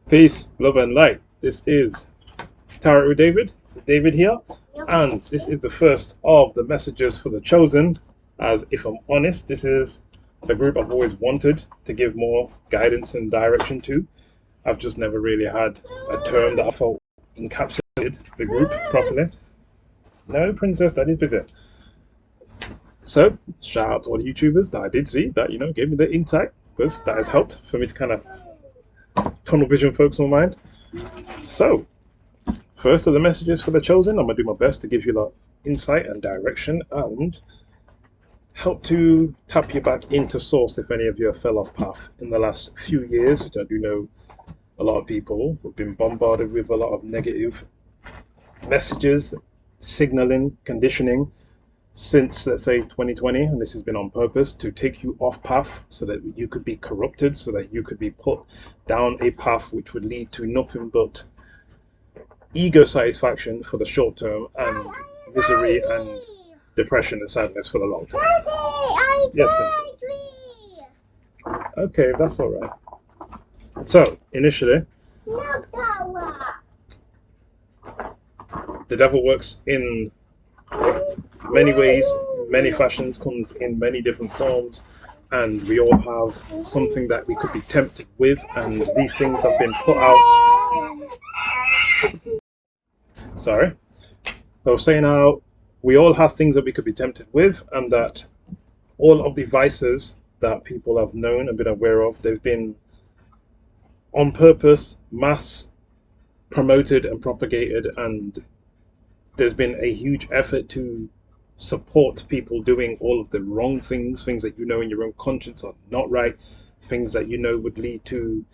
Peace, love, and light. This is Tarot with David. This is David here, and this is the first of the messages for the chosen. As if I'm honest, this is the group I've always wanted to give more guidance and direction to. I've just never really had a term that I felt encapsulated the group properly. No, Princess, that is busy. So, shout out to all the YouTubers that I did see that, gave me the insight, because that has helped for me to kind of tunnel vision focus my mind. So, first of the messages for the chosen, I'm going to do my best to give you a lot of insight and direction and help to tap you back into source if any of you have fell off path in the last few years, which I do know a lot of people have been bombarded with a lot of negative messages, signaling, conditioning since, let's say, 2020, and this has been on purpose to take you off path so that you could be corrupted, so that you could be put down a path which would lead to nothing but ego satisfaction for the short term and misery and depression and sadness for the long term. Yes, okay, that's all right. So, initially, the devil works in many ways, many fashions, comes in many different forms, and we all have something that we could be tempted with, and these things have been put out. Sorry. I was saying how we all have things that we could be tempted with, and that all of the vices that people have known and been aware of, they've been on purpose, mass promoted and propagated, and there's been a huge effort to support people doing all of the wrong things, things that you know in your own conscience are not right, things that you know would lead to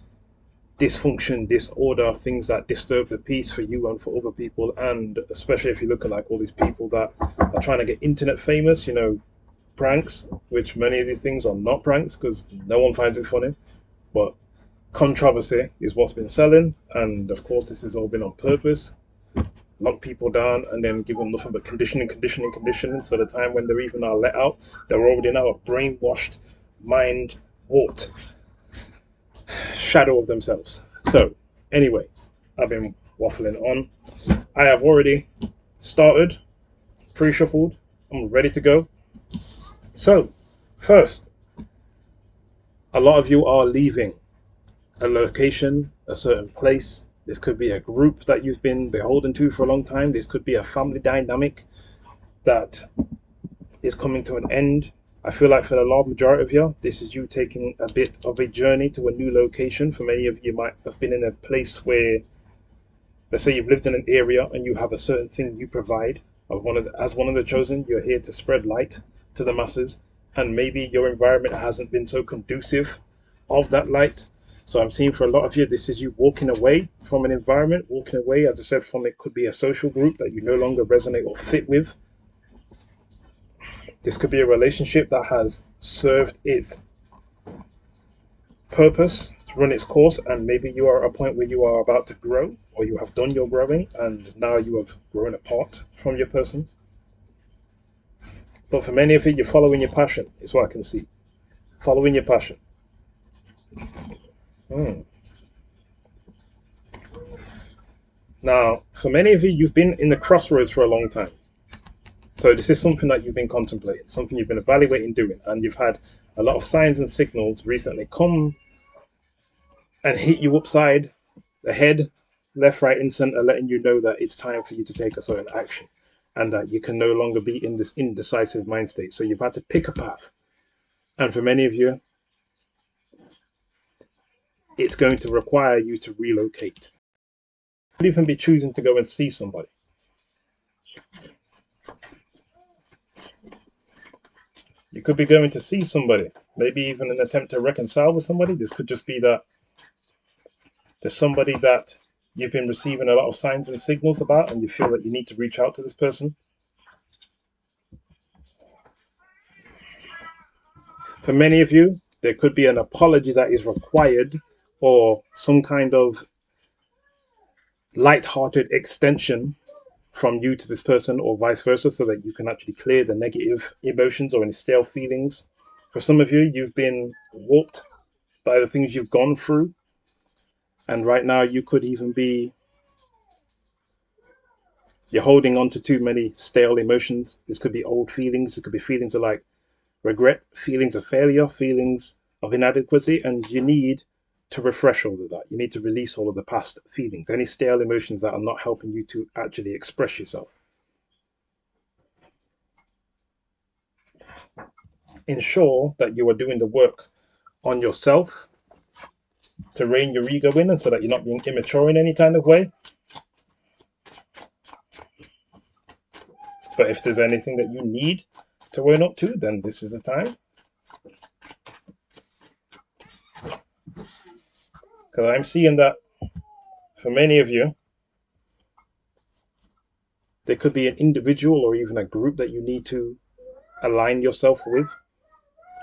dysfunction, disorder, things that disturb the peace for you and for other people. And especially if you look at like all these people that are trying to get internet famous, pranks, which many of these things are not pranks because no one finds it funny, but controversy is what's been selling. And of course, this has all been on purpose. Lock people down and then give them nothing but conditioning. So the time when they're even are let out, they're already now a brainwashed, mind warped shadow of themselves. So anyway, I've been waffling on. I have already started, pre-shuffled. I'm ready to go. So first, a lot of you are leaving a location, a certain place. This could be a group that you've been beholden to for a long time. This could be a family dynamic that is coming to an end. I feel like for the large majority of you, this is you taking a bit of a journey to a new location. For many of you, might have been in a place where, let's say you've lived in an area and you have a certain thing you provide. As one of the chosen, you're here to spread light to the masses, and maybe your environment hasn't been so conducive of that light. So I'm seeing for a lot of you, this is you walking away from an environment, walking away, as I said, from it could be a social group that you no longer resonate or fit with. This could be a relationship that has served its purpose to run its course, and maybe you are at a point where you are about to grow, or you have done your growing, and now you have grown apart from your person. But for many of you, you're following your passion, is what I can see. Following your passion. Now, for many of you, you've been in the crossroads for a long time. So this is something that you've been contemplating, something you've been evaluating doing, and you've had a lot of signs and signals recently come and hit you upside the head, left, right, and center, letting you know that it's time for you to take a certain action and that you can no longer be in this indecisive mind state. So you've had to pick a path. And for many of you, it's going to require you to relocate. You could even be choosing to go and see somebody. You could be going to see somebody, maybe even an attempt to reconcile with somebody. This could just be that there's somebody that you've been receiving a lot of signs and signals about, and you feel that you need to reach out to this person. For many of you, there could be an apology that is required, or some kind of light-hearted extension from you to this person, or vice versa, so that you can actually clear the negative emotions or any stale feelings. For some of you, you've been warped by the things you've gone through, And right now you could even be, you're holding on to too many stale emotions. This could be old feelings. It could be feelings of like regret, feelings of failure, feelings of inadequacy, and you need to refresh all of that. You need to release all of the past feelings, any stale emotions that are not helping you to actually express yourself. Ensure that you are doing the work on yourself to rein your ego in, and so that you're not being immature in any kind of way. But if there's anything that you need to own up to, then this is the time. Because I'm seeing that for many of you, there could be an individual or even a group that you need to align yourself with.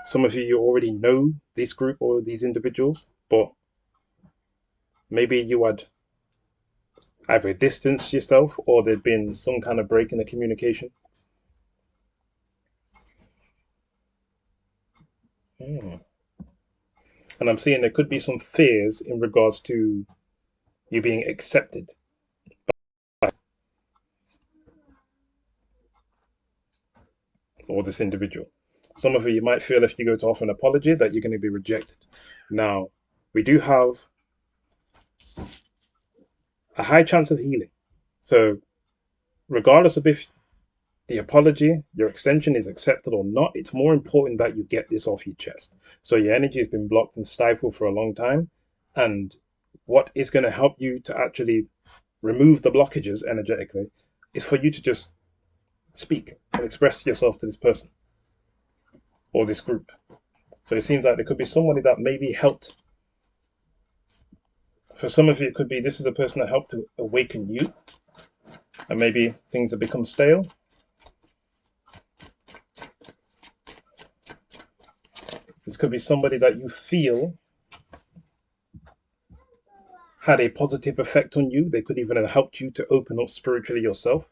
Some of you already know this group or these individuals, but maybe you had either distanced yourself or there'd been some kind of break in the communication. And I'm seeing there could be some fears in regards to you being accepted or this individual. Some of you might feel if you go to offer an apology that you're going to be rejected. Now, we do have a high chance of healing. So, regardless of if the apology, your extension is accepted or not, it's more important that you get this off your chest. So, your energy has been blocked and stifled for a long time. And what is going to help you to actually remove the blockages energetically is for you to just speak and express yourself to this person or this group. So it seems like there could be somebody that maybe helped. For some of you, it could be this is a person that helped to awaken you, and maybe things have become stale. This could be somebody that you feel had a positive effect on you. They could even have helped you to open up spiritually yourself.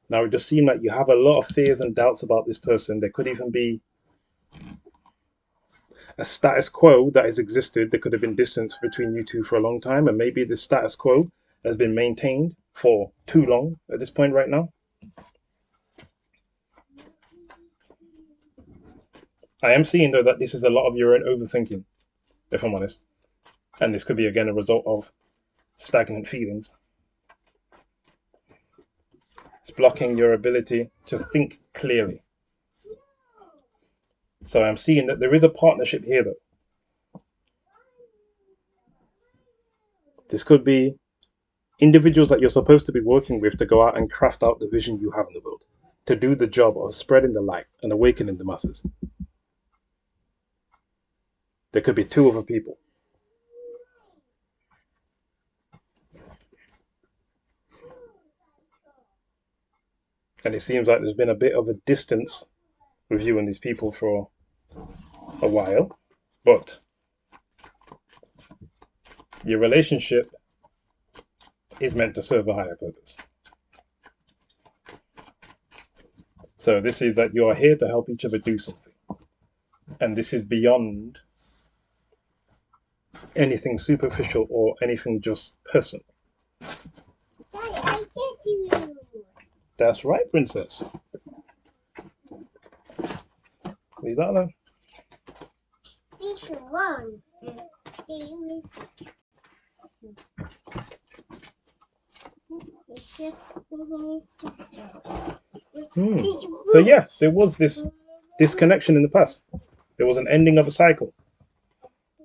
Now, it just seems like you have a lot of fears and doubts about this person. There could even be a status quo that has existed. There could have been distance between you two for a long time, and maybe the status quo has been maintained for too long at this point right now. I am seeing, though, that this is a lot of your own overthinking, if I'm honest. And this could be, again, a result of stagnant feelings. It's blocking your ability to think clearly. So I'm seeing that there is a partnership here, though. This could be individuals that you're supposed to be working with to go out and craft out the vision you have in the world, to do the job of spreading the light and awakening the masses. There could be two other people. And it seems like there's been a bit of a distance with you and these people for a while, but your relationship is meant to serve a higher purpose. So this is that you are here to help each other do something. And this is beyond anything superficial or anything just personal. Daddy, I get you. That's right, princess. Leave that alone. This one. It's just So yeah, there was this disconnection in the past. There was an ending of a cycle.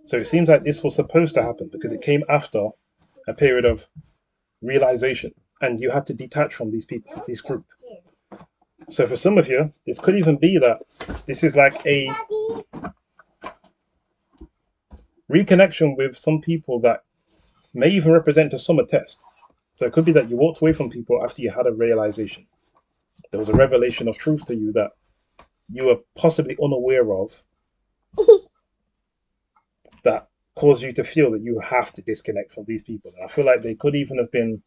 So it seems like this was supposed to happen because it came after a period of realization, and you had to detach from these people, this group. So for some of you, this could even be that this is like a reconnection with some people that may even represent to some a test. So it could be that you walked away from people after you had a realization. There was a revelation of truth to you that you were possibly unaware of that caused you to feel that you have to disconnect from these people. And I feel like they could even have been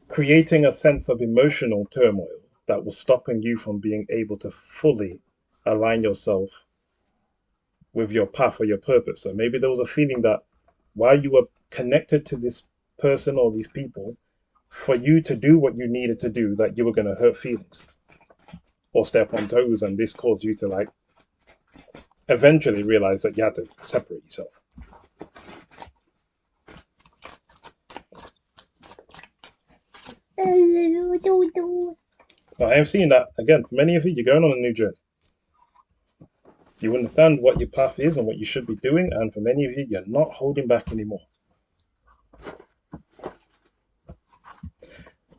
creating a sense of emotional turmoil that was stopping you from being able to fully align yourself with your path or your purpose. So maybe there was a feeling that while you were connected to this person or these people, for you to do what you needed to do, that you were going to hurt feelings or step on toes, and this caused you to like eventually realize that you had to separate yourself. Now, I am seeing that again for many of you, you're going on a new journey. You understand what your path is and what you should be doing, and for many of you, you're not holding back anymore.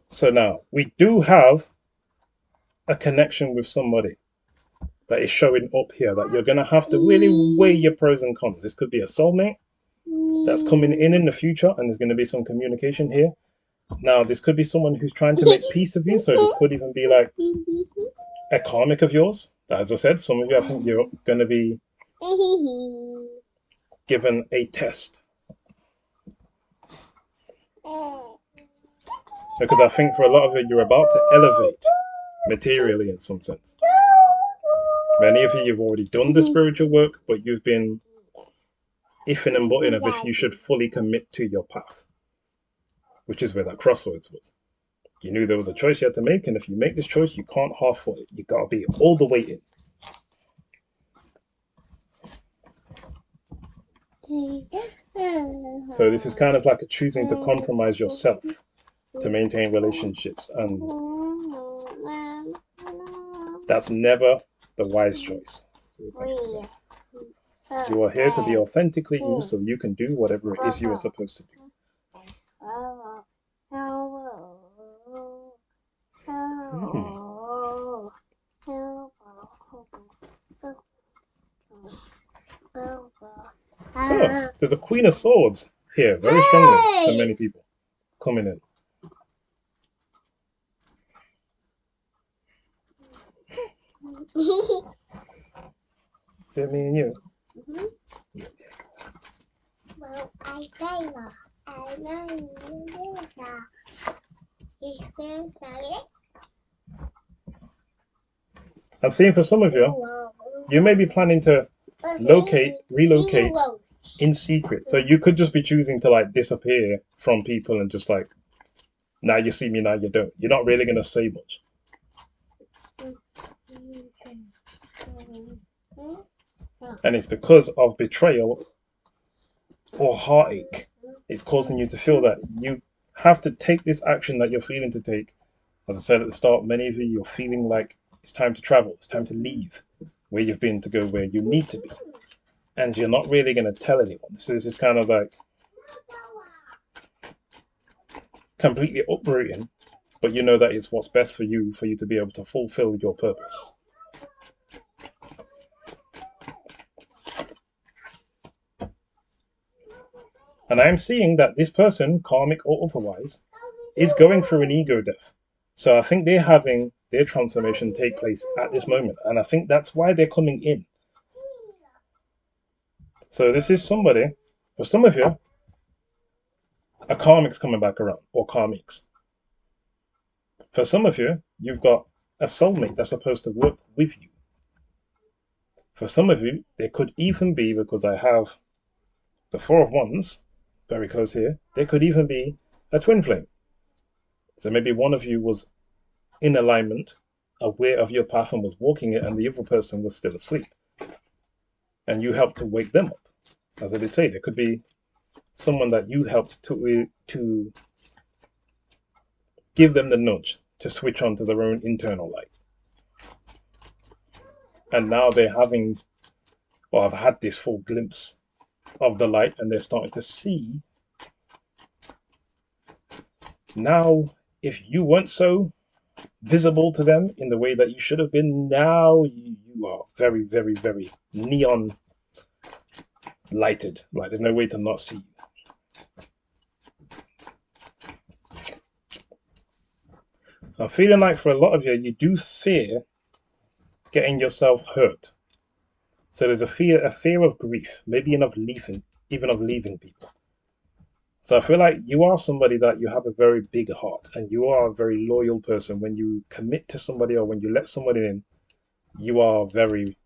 So now we do have a connection with somebody that is showing up here that you're going to have to really weigh your pros and cons. This could be a soulmate that's coming in the future, and there's going to be some communication here. Now, this could be someone who's trying to make peace with you, so this could even be like a karmic of yours. As I said, some of you, I think you're going to be given a test. Because I think for a lot of you, you're about to elevate materially in some sense. Many of you, you've already done the spiritual work, but you've been ifing and butting of if you should fully commit to your path, which is where that crossroads was. You knew there was a choice you had to make, and if you make this choice, you can't half-foot it. You got to be all the way in. So this is kind of like a choosing to compromise yourself to maintain relationships, and that's never the wise choice. You are here to be authentically you, so you can do whatever it is you are supposed to do. So there's a Queen of Swords here, very strongly for many people coming in. Is it me and you? Well, I say that. I know you do that. I'm seeing for some of you, you may be planning to relocate in secret. So you could just be choosing to like disappear from people and just like, now you see me, now you don't. You're not really going to say much. And it's because of betrayal or heartache. It's causing you to feel that you have to take this action that you're feeling to take. As I said at the start, many of you, you're feeling like it's time to travel. It's time to leave where you've been to go where you need to be. And you're not really going to tell anyone. This is kind of like completely uprooting, but you know that it's what's best for you to be able to fulfill your purpose. And I'm seeing that this person, karmic or otherwise, is going through an ego death. So I think they're having their transformation take place at this moment. And I think that's why they're coming in. So this is somebody, for some of you, a karmic's coming back around, or karmics. For some of you, you've got a soulmate that's supposed to work with you. For some of you, there could even be, because I have the Four of Wands very close here, there could even be a twin flame. So maybe one of you was in alignment, aware of your path and was walking it, and the other person was still asleep. And you helped to wake them up. As I did say, there could be someone that you helped to give them the nudge to switch on to their own internal light. And now they're having, or have had this full glimpse of the light, and they're starting to see. Now, if you weren't so visible to them in the way that you should have been, now you are very, very, very neon lighted. Like there's no way to not see you. I'm feeling like for a lot of you, you do fear getting yourself hurt. So there's a fear of grief, maybe even of leaving people. So I feel like you are somebody that you have a very big heart, and you are a very loyal person. When you commit to somebody or when you let somebody in, you are very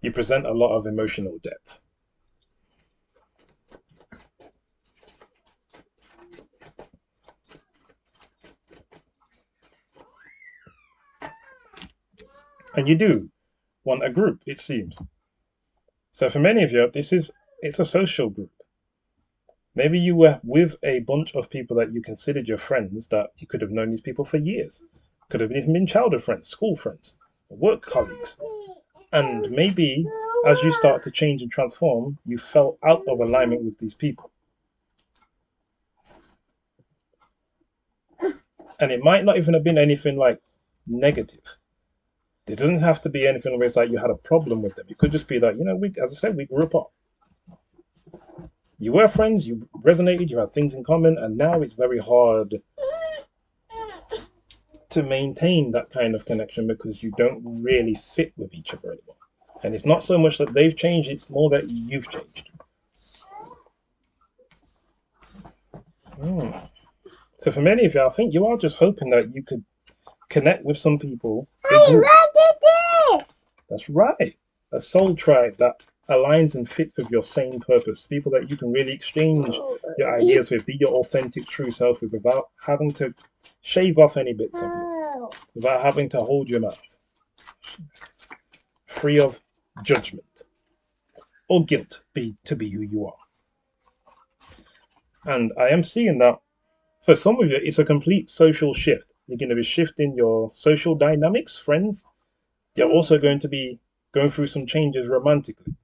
You present a lot of emotional depth. And you do want a group, it seems. So for many of you, it's a social group. Maybe you were with a bunch of people that you considered your friends that you could have known these people for years. Could have even been childhood friends, school friends, work colleagues. And maybe as you start to change and transform, you fell out of alignment with these people. And it might not even have been anything like negative. It doesn't have to be anything where it's like you had a problem with them. It could just be that, as I said, we grew up. You were friends, you resonated, you had things in common, and now it's very hard to maintain that kind of connection because you don't really fit with each other anymore. And it's not so much that they've changed, it's more that you've changed. So for many of you, I think you are just hoping that you could connect with some people. Hey, look at this! That's right. A soul tribe that aligns and fits with your same purpose. People that you can really exchange your ideas with, be your authentic, true self with, without having to shave off any bits of you, without having to hold your mouth. Free of judgment or guilt to be who you are. And I am seeing that for some of you, it's a complete social shift. You're going to be shifting your social dynamics, friends. You're also going to be going through some changes romantically.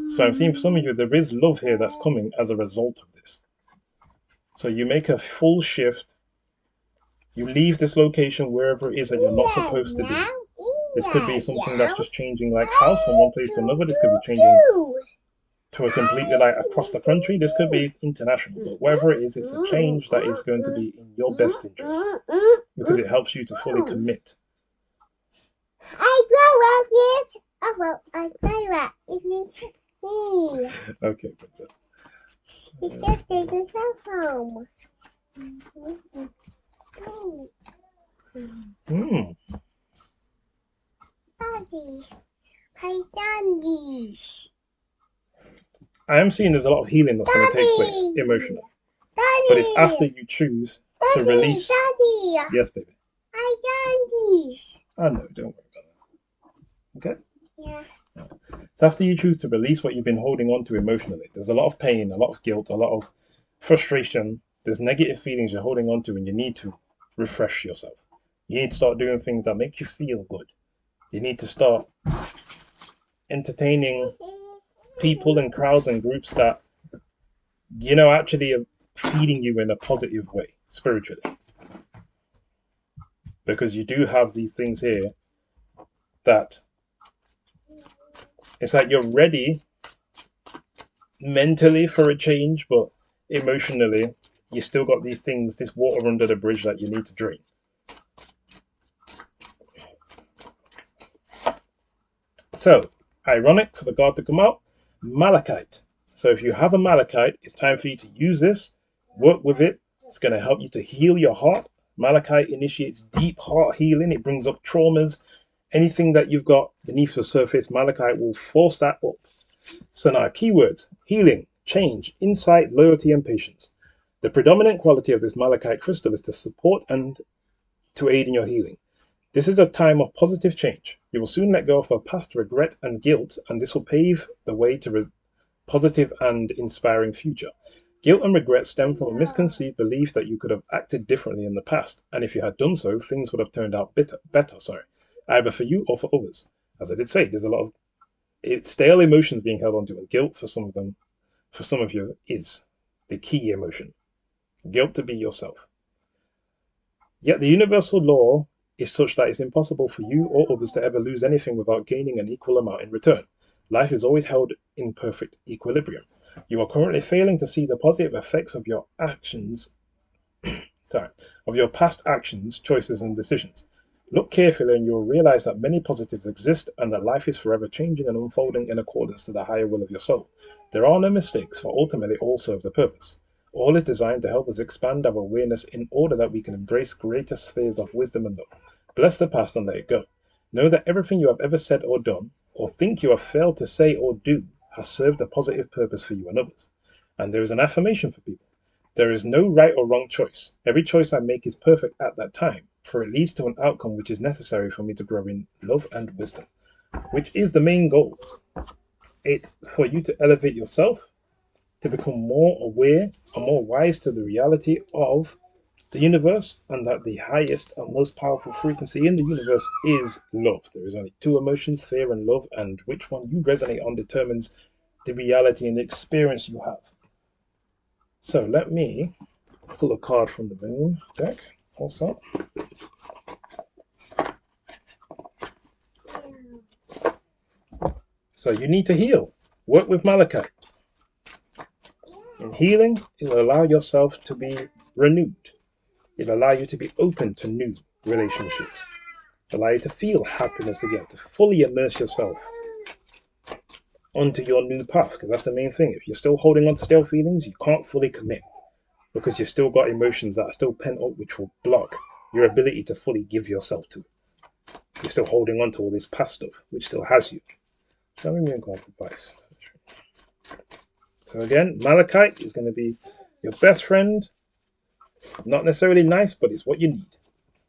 So I'm seeing for some of you, there is love here that's coming as a result of this. So you make a full shift. You leave this location wherever it is that you're not supposed to be. This could be something that's just changing like house from one place to another. This could be changing to a completely like across the country. This could be international. But whatever it is, it's a change that is going to be in your best interest because it helps you to fully commit. Okay, princess. It's just take yourself home. Daddy, play candies. I am seeing there's a lot of healing that's going to take place emotionally. But it's after you choose to release. Daddy. Yes, baby. I candies. I know, don't worry about that. Okay? Yeah. It's after you choose to release what you've been holding on to emotionally. There's a lot of pain, a lot of guilt, a lot of frustration. There's negative feelings you're holding on to, and you need to refresh yourself. You need to start doing things that make you feel good. You need to start entertaining people and crowds and groups that, actually are feeding you in a positive way, spiritually. Because you do have these things here that it's like you're ready mentally for a change, but emotionally, you still got these things, this water under the bridge that you need to drain. So, ironic for the card to come out, Malachite. So if you have a Malachite, it's time for you to use this, work with it. It's going to help you to heal your heart. Malachite initiates deep heart healing. It brings up traumas. Anything that you've got beneath the surface, Malachite will force that up. So now, keywords: healing, change, insight, loyalty, and patience. The predominant quality of this Malachite crystal is to support and to aid in your healing. This is a time of positive change. You will soon let go of a past regret and guilt, and this will pave the way to a positive and inspiring future. Guilt and regret stem from a misconceived belief that you could have acted differently in the past, and if you had done so, things would have turned out better, either for you or for others. As I did say, there's a lot of stale emotions being held onto, and guilt for some of you, is the key emotion. Guilt to be yourself. Yet the universal law is such that it's impossible for you or others to ever lose anything without gaining an equal amount in return. Life is always held in perfect equilibrium. You are currently failing to see the positive effects of your actions, of your past actions, choices, and decisions. Look carefully and you will realize that many positives exist and that life is forever changing and unfolding in accordance to the higher will of your soul. There are no mistakes, for ultimately all serve the purpose. All is designed to help us expand our awareness in order that we can embrace greater spheres of wisdom and love. Bless the past and let it go. Know that everything you have ever said or done, or think you have failed to say or do has served a positive purpose for you and others. And there is an affirmation for people. There is no right or wrong choice. Every choice I make is perfect at that time, for it leads to an outcome which is necessary for me to grow in love and wisdom, which is the main goal. It's for you to elevate yourself, to become more aware and more wise to the reality of the universe, and that the highest and most powerful frequency in the universe is love. There is only two emotions, fear and love, and which one you resonate on determines the reality and the experience you have. So let me pull a card from the moon deck also. So you need to heal. Work with Malachite. In healing, it will allow yourself to be renewed. It'll allow you to be open to new relationships. It'll allow you to feel happiness again, to fully immerse yourself onto your new path, because that's the main thing. If you're still holding on to stale feelings, you can't fully commit, because you've still got emotions that are still pent up, which will block your ability to fully give yourself to it. You're still holding on to all this past stuff, which still has you. Let me move on for advice. So again, Malachite is going to be your best friend. Not necessarily nice, but it's what you need.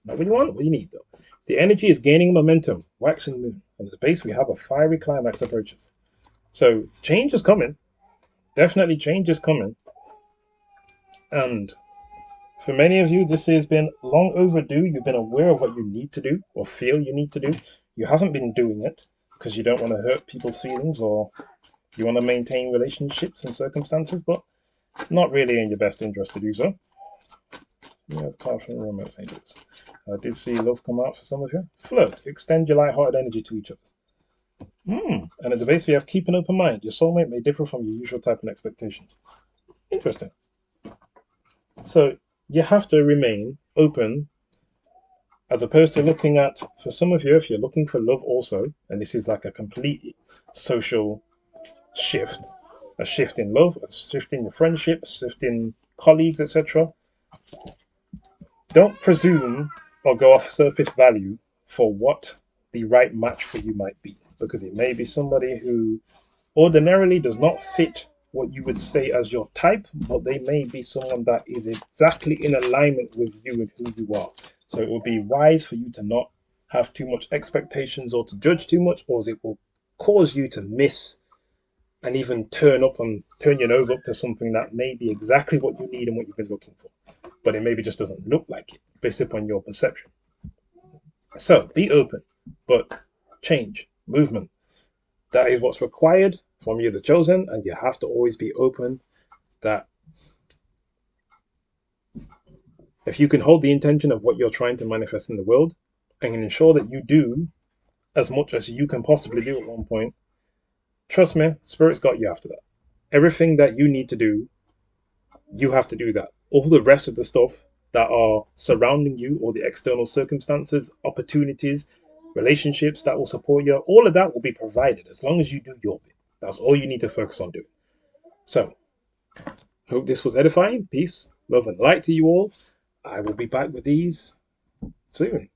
Not what you want, what you need though. The energy is gaining momentum, waxing moon. And at the base, we have a fiery climax approaches. So change is coming. Definitely change is coming. And for many of you, this has been long overdue. You've been aware of what you need to do or feel you need to do. You haven't been doing it because you don't want to hurt people's feelings, or you want to maintain relationships and circumstances, but it's not really in your best interest to do so. Yeah, apart from romance angels. I did see love come out for some of you. Flirt. Extend your light-hearted energy to each other. And at the base, we have keep an open mind. Your soulmate may differ from your usual type and expectations. Interesting. So you have to remain open, as opposed to looking at, for some of you, if you're looking for love also, and this is like a complete social shift, a shift in love, a shift in your friendship, a shift in colleagues, etc. Don't presume or go off surface value for what the right match for you might be, because it may be somebody who ordinarily does not fit what you would say as your type, but they may be someone that is exactly in alignment with you and who you are. So it would be wise for you to not have too much expectations or to judge too much, or it will cause you to miss and even turn your nose up to something that may be exactly what you need and what you've been looking for, but it maybe just doesn't look like it based upon your perception. So be open, but change, movement. That is what's required from you, the chosen, and you have to always be open. That if you can hold the intention of what you're trying to manifest in the world and can ensure that you do as much as you can possibly do at one point, trust me, Spirit's got you after that. Everything that you need to do, you have to do that. All the rest of the stuff that are surrounding you, or the external circumstances, opportunities, relationships that will support you, all of that will be provided as long as you do your bit. That's all you need to focus on doing. So, hope this was edifying. Peace, love, and light to you all. I will be back with these soon.